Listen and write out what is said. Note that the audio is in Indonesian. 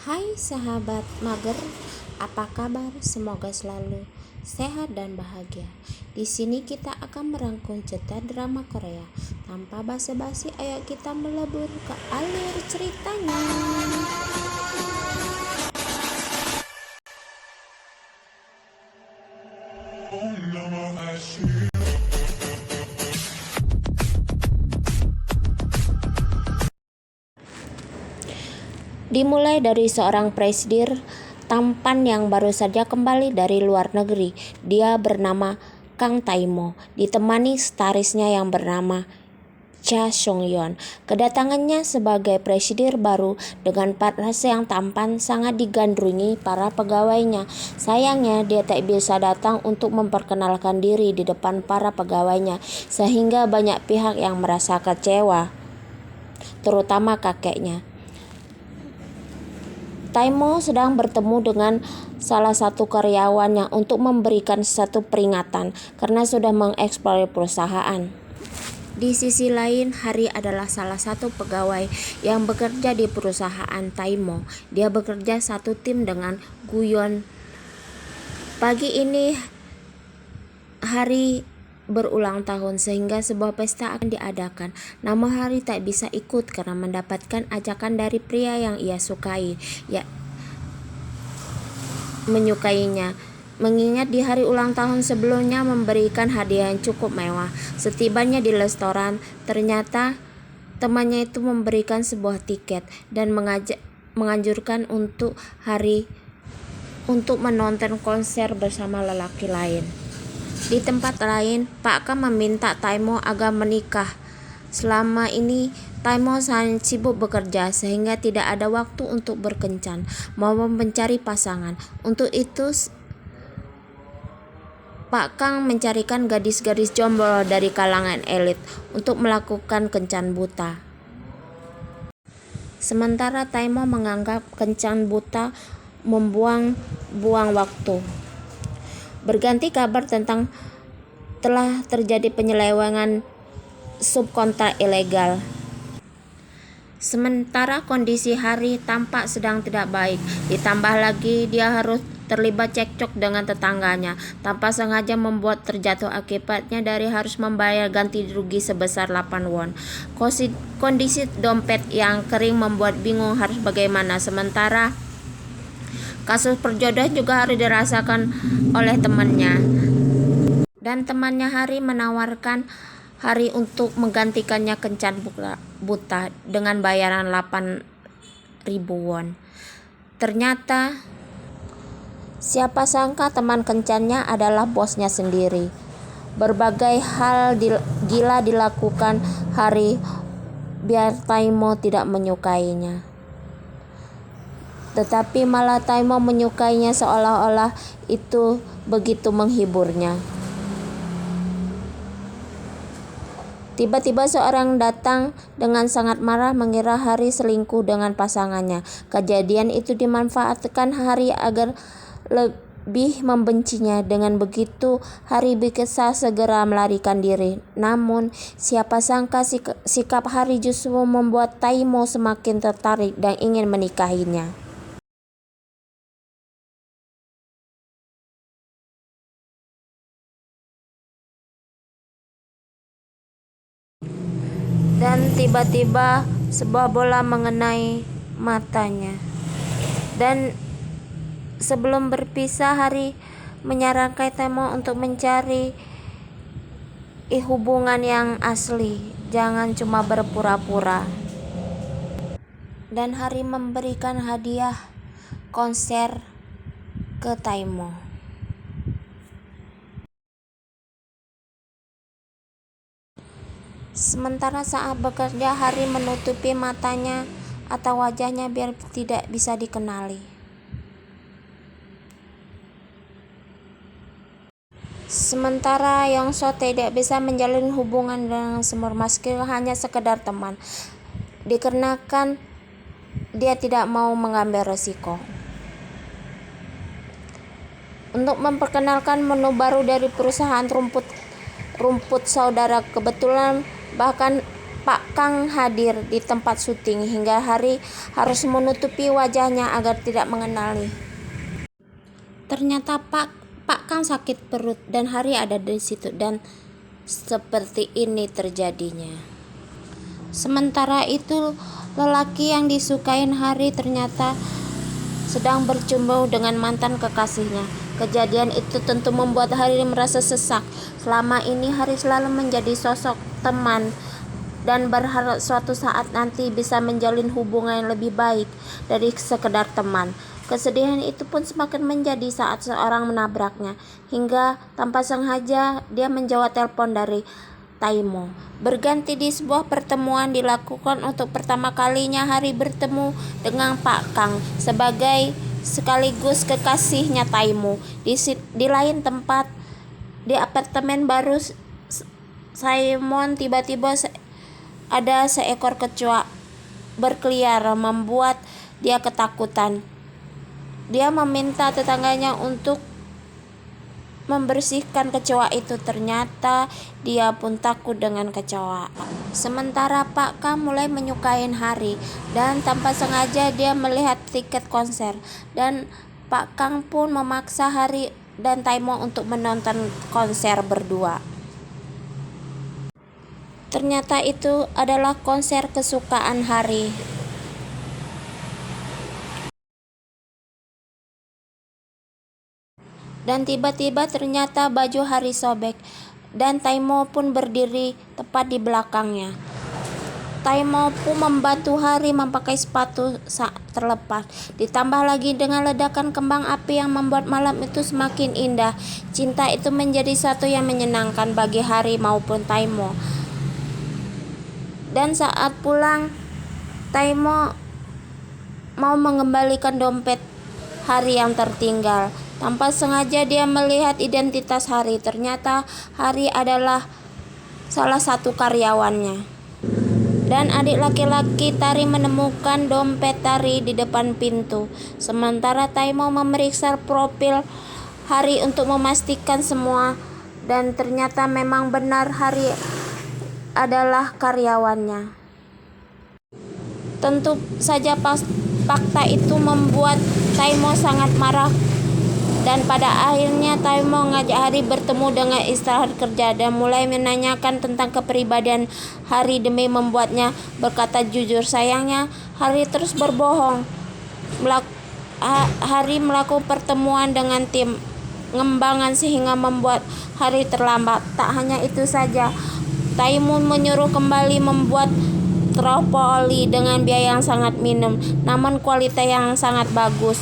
Hai sahabat mager, apa kabar? Semoga selalu sehat dan bahagia. Di sini kita akan merangkum cerita drama Korea. Tanpa basa-basi, ayo kita melebur ke alur ceritanya. Dimulai dari seorang presidir tampan yang baru saja kembali dari luar negeri. Dia bernama Kang Taimo, ditemani starisnya yang bernama Cha Song-yeon. Kedatangannya sebagai presidir baru dengan partner yang tampan sangat digandrungi para pegawainya. Sayangnya dia tak bisa datang untuk memperkenalkan diri di depan para pegawainya, sehingga banyak pihak yang merasa kecewa, terutama kakeknya. Taimo sedang bertemu dengan salah satu karyawannya untuk memberikan satu peringatan karena sudah mengeksploitasi perusahaan. Di sisi lain, Hari adalah salah satu pegawai yang bekerja di perusahaan Taimo. Dia bekerja satu tim dengan Guyon. Pagi ini Hari berulang tahun sehingga sebuah pesta akan diadakan. Namun Hari tak bisa ikut karena mendapatkan ajakan dari pria yang ia sukai, menyukainya. Mengingat di hari ulang tahun sebelumnya memberikan hadiah yang cukup mewah. Setibanya di restoran, ternyata temannya itu memberikan sebuah tiket dan menganjurkan untuk Hari untuk menonton konser bersama lelaki lain. Di tempat lain, Pak Kam meminta Taimo agar menikah. Selama ini, Taimo sangat sibuk bekerja sehingga tidak ada waktu untuk berkencan maupun mencari pasangan. Untuk itu, Pak Kang mencarikan gadis-gadis jomblo dari kalangan elit untuk melakukan kencan buta. Sementara Taimo menganggap kencan buta membuang-buang waktu. Berganti kabar tentang telah terjadi penyelewengan subkontrak ilegal. Sementara kondisi Hari tampak sedang tidak baik. Ditambah lagi dia harus terlibat cekcok dengan tetangganya. Tanpa sengaja membuat terjatuh, akibatnya dari harus membayar ganti rugi sebesar 8 won. Kondisi dompet yang kering membuat bingung harus bagaimana. Sementara kasus perjodohan juga harus dirasakan oleh temannya. Dan temannya Hari menawarkan Hari untuk menggantikannya kencan buta dengan bayaran 8.000 won. Ternyata siapa sangka teman kencannya adalah bosnya sendiri. Berbagai hal gila dilakukan Hari biar Taimo tidak menyukainya. Tetapi malah Taimo menyukainya seolah-olah itu begitu menghiburnya. Tiba-tiba seorang datang dengan sangat marah mengira Hari selingkuh dengan pasangannya. Kejadian itu dimanfaatkan Hari agar lebih membencinya. Dengan begitu Hari bisa segera melarikan diri. Namun siapa sangka sikap Hari justru membuat Taimo semakin tertarik dan ingin menikahinya. Dan tiba-tiba sebuah bola mengenai matanya. Dan sebelum berpisah, Hari menyarankan Taimo untuk mencari hubungan yang asli, jangan cuma berpura-pura. Dan Hari memberikan hadiah konser ke Taimo. Sementara saat bekerja, Hari menutupi matanya atau wajahnya biar tidak bisa dikenali. Sementara Yongso tidak bisa menjalin hubungan dengan semua meski hanya sekedar teman, dikarenakan dia tidak mau mengambil resiko. Untuk memperkenalkan menu baru dari perusahaan rumput saudara, kebetulan bahkan Pak Kang hadir di tempat syuting hingga Hari harus menutupi wajahnya agar tidak mengenali. Ternyata Pak Kang sakit perut dan Hari ada di situ dan seperti ini terjadinya. Sementara itu lelaki yang disukain Hari ternyata sedang bercumbu dengan mantan kekasihnya. Kejadian itu tentu membuat Hari merasa sesak. Selama ini Hari selalu menjadi sosok teman dan berharap suatu saat nanti bisa menjalin hubungan yang lebih baik dari sekedar teman. Kesedihan itu pun semakin menjadi saat seorang menabraknya, hingga tanpa sengaja dia menjawab telepon dari Taimo. Berganti di sebuah pertemuan dilakukan untuk pertama kalinya Hari bertemu dengan Pak Kang sebagai sekaligus kekasihnya Taimo. Di lain tempat, di apartemen baru Simon, tiba-tiba ada seekor kecoa berkeliaran membuat dia ketakutan. Dia meminta tetangganya untuk membersihkan kecoa itu. Ternyata dia pun takut dengan kecoa. Sementara Pak Kang mulai menyukai Hari dan tanpa sengaja dia melihat tiket konser dan Pak Kang pun memaksa Hari dan Taimo untuk menonton konser berdua. Ternyata itu adalah konser kesukaan Hari. Dan tiba-tiba ternyata baju Hari sobek dan Taimo pun berdiri tepat di belakangnya. Taimo pun membantu Hari memakai sepatu saat terlepas. Ditambah lagi dengan ledakan kembang api yang membuat malam itu semakin indah. Cinta itu menjadi satu yang menyenangkan bagi Hari maupun Taimo. Dan saat pulang, Taimo mau mengembalikan dompet Hari yang tertinggal. Tanpa sengaja dia melihat identitas Hari. Ternyata Hari adalah salah satu karyawannya. Dan adik laki-laki Tari menemukan dompet Tari di depan pintu. Sementara Taimo memeriksa profil Hari untuk memastikan semua. Dan ternyata memang benar Hari adalah karyawannya. Tentu saja fakta itu membuat Taimo sangat marah. Dan pada akhirnya Taimo mengajak Hari bertemu dengan istirahat kerja dan mulai menanyakan tentang kepribadian Hari demi membuatnya berkata jujur. Sayangnya Hari terus berbohong. Hari melakukan pertemuan dengan tim pengembangan sehingga membuat Hari terlambat. Tak hanya itu saja, Taimo menyuruh kembali membuat tropoli dengan biaya yang sangat minim namun kualitas yang sangat bagus.